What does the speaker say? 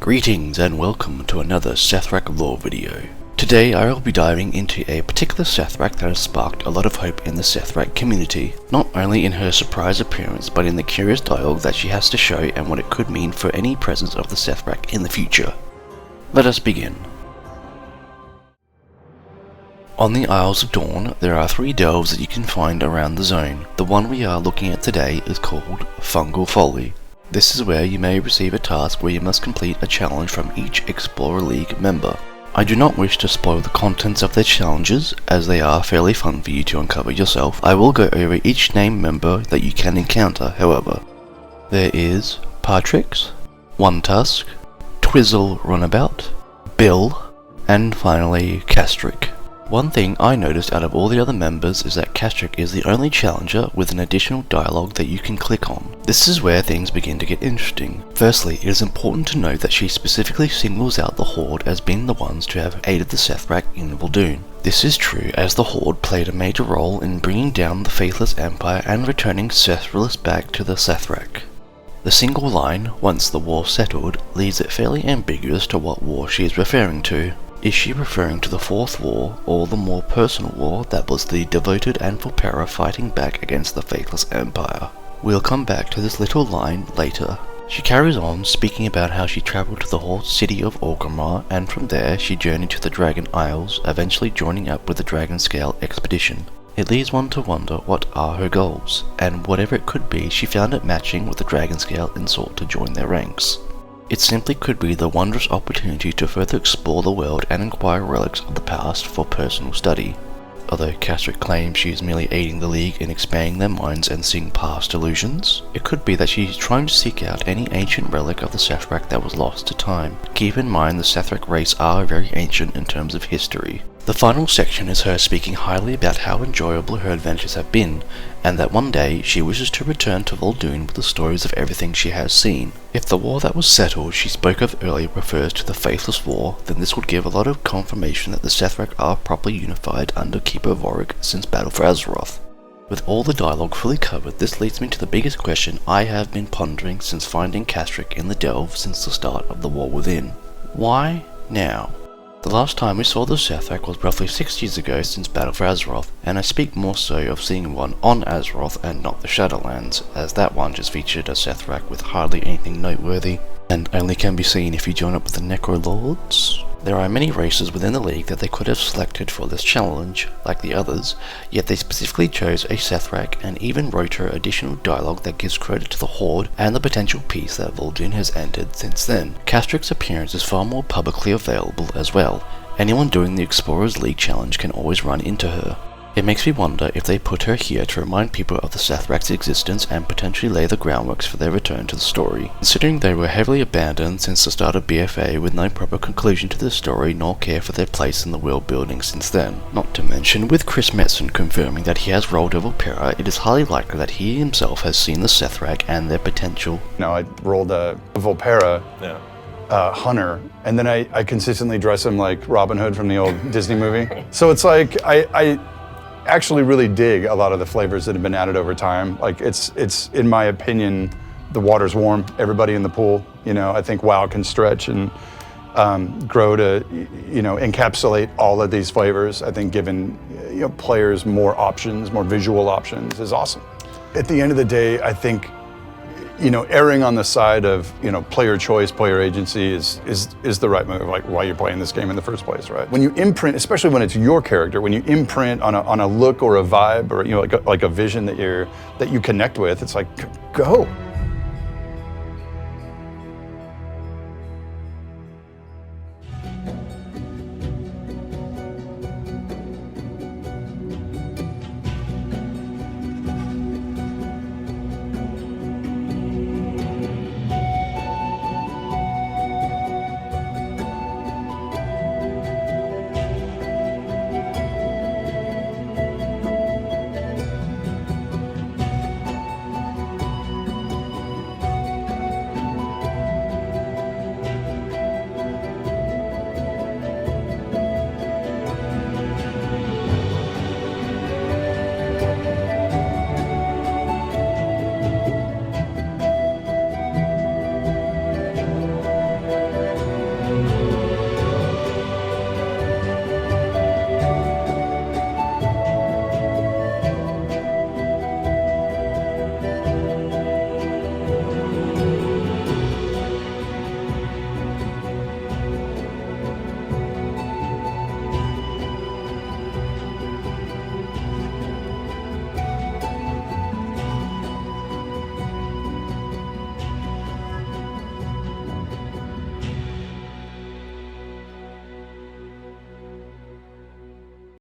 Greetings and welcome to another Sethrak lore video. Today I will be diving into a particular Sethrak that has sparked a lot of hope in the Sethrak community, not only in her surprise appearance but in the curious dialogue that she has to show and what it could mean for any presence of the Sethrak in the future. Let us begin. On the Isles of Dawn, there are 3 delves that you can find around the zone. The one we are looking at today is called Fungal Folly. This is where you may receive a task where you must complete a challenge from each Explorer League member. I do not wish to spoil the contents of their challenges, as they are fairly fun for you to uncover yourself. I will go over each named member that you can encounter, however. There is Patrix, One Tusk, Twizzle Runabout, Bill, and finally Kasthrik. One thing I noticed out of all the other members is that Kasthrik is the only challenger with an additional dialogue that you can click on. This is where things begin to get interesting. Firstly, it is important to note that she specifically singles out the Horde as being the ones to have aided the Sethrak in Vol'dun. This is true as the Horde played a major role in bringing down the Faithless Empire and returning Sethrilus back to the Sethrak. The single line, "once the war settled," leaves it fairly ambiguous to what war she is referring to. Is she referring to the Fourth War, or the more personal war that was the devoted and Volpera fighting back against the Faithless Empire? We'll come back to this little line later. She carries on speaking about how she travelled to the whole city of Orgrimmar, and from there she journeyed to the Dragon Isles, eventually joining up with the Dragon Scale expedition. It leaves one to wonder what are her goals, and whatever it could be, she found it matching with the Dragon Scale and sought to join their ranks. It simply could be the wondrous opportunity to further explore the world and acquire relics of the past for personal study. Although Kasthrik claims she is merely aiding the League in expanding their minds and seeing past illusions, it could be that she is trying to seek out any ancient relic of the Sethrak that was lost to time. Keep in mind the Sethrak race are very ancient in terms of history. The final section is her speaking highly about how enjoyable her adventures have been, and that one day she wishes to return to Vol'dun with the stories of everything she has seen. If the war that was settled she spoke of earlier refers to the Faithless War, then this would give a lot of confirmation that the Sethrak are properly unified under Keeper Vorik since Battle for Azeroth. With all the dialogue fully covered, this leads me to the biggest question I have been pondering since finding Kasthrik in the delve since the start of the War Within. Why now? The last time we saw the Sethrak was roughly 6 years ago since Battle for Azeroth, and I speak more so of seeing one on Azeroth and not the Shadowlands, as that one just featured a Sethrak with hardly anything noteworthy, and only can be seen if you join up with the Necrolords. There are many races within the League that they could have selected for this challenge, like the others, yet they specifically chose a Sethrak and even wrote her additional dialogue that gives credit to the Horde and the potential peace that Vol'dun has entered since then. Kastrik's appearance is far more publicly available as well. Anyone doing the Explorers League challenge can always run into her. It makes me wonder if they put her here to remind people of the Sethrak's existence and potentially lay the groundworks for their return to the story. Considering they were heavily abandoned since the start of BFA with no proper conclusion to the story nor care for their place in the world building since then. Not to mention, with Chris Metzen confirming that he has rolled a Volpera, it is highly likely that he himself has seen the Sethrak and their potential. No, I rolled a Volpera. Yeah. Hunter, and then I consistently dress him like Robin Hood from the old Disney movie. So it's like I actually really dig a lot of the flavors that have been added over time. Like it's in my opinion, the water's warm. Everybody in the pool, I think WoW can stretch and grow to encapsulate all of these flavors. I think giving players more options, more visual options is awesome. At the end of the day, I think erring on the side of, player choice, player agency is the right move, like why you're playing this game in the first place, right? When you imprint, especially when it's your character, when you imprint on a look or a vibe or, like a vision that you connect with, it's like, go.